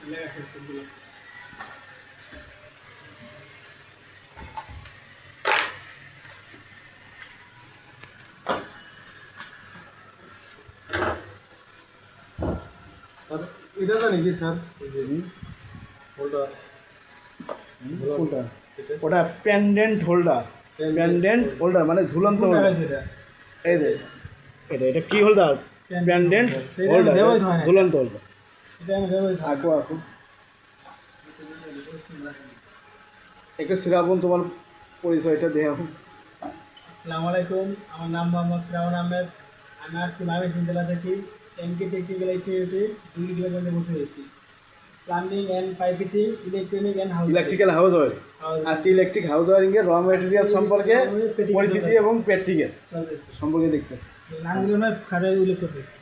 এটা জানি কি স্যার হোল্ডার ওটা প্যান্ডেন্ট হোল্ডার। প্যান্ডেন্ট হোল্ডার মানে ঝুলন্ত হোল্ডার। এই যে এটা কি হোল্ডার? প্যান্ডেন্ট হোল্ডার, ঝুলন্ত হোল্ডার। আঁকো আঁকো একটু শ্রাবণ, তোমার পরিচয়টা দেও। আসসালামু আলাইকুম, আমার নাম মোহাম্মদ শ্রাবণ আহমেদ। আমি আসছি ময়মনসিংহ জেলা থেকে। এমকে টেকনিক্যাল ইনস্টিটিউটে ডিগ্রি ডিপার্টমেন্টে ভর্তি হয়েছি। Plumbing and pipe fitting, electronic and house electrical house wiring. আজকে ইলেকট্রিক হাউস ওয়ারিং এর র ম্যাটেরিয়াল সম্পর্কে পরিচিতি এবং প্র্যাকটিক্যাল সম্পর্কে দেখতেছি। নামগুলো নয় খাটে উল্লেখ করতেছি।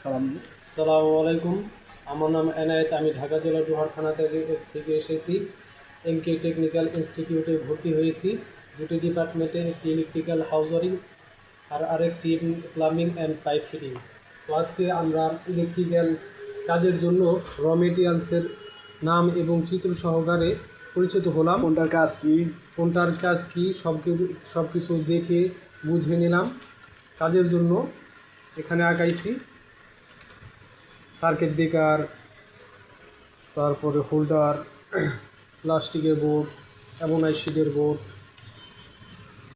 সালাম। আসসালামু আলাইকুম, আমার নাম এনায়েত। আমি ঢাকা জেলা জোহার থানা থেকে এসেছি। এমকে টেকনিক্যাল ইনস্টিটিউটে ভর্তি হয়েছি। দুটি ডিপার্টমেন্টে, একটি ইলেকট্রিক্যাল হাউস ওয়ারিং আর আরেকটি প্লাম্বিং অ্যান্ড পাইপ ফিটিং। তো আজকে আমরা ইলেকট্রিক্যাল কাজের জন্য র মেটেরিয়ালসের নাম এবং চিত্র সহকারে পরিচিত হলাম। কোনটার কাজ কি, কোনটার কাজ কী সব কিছু দেখে বুঝে নিলাম। কাজের জন্য এখানে আঁকাইছি সার্কিট ব্রেকার, তারপরে হোল্ডার, প্লাস্টিকের বোর্ড, অ্যামোনাইট শিটের বোর্ড,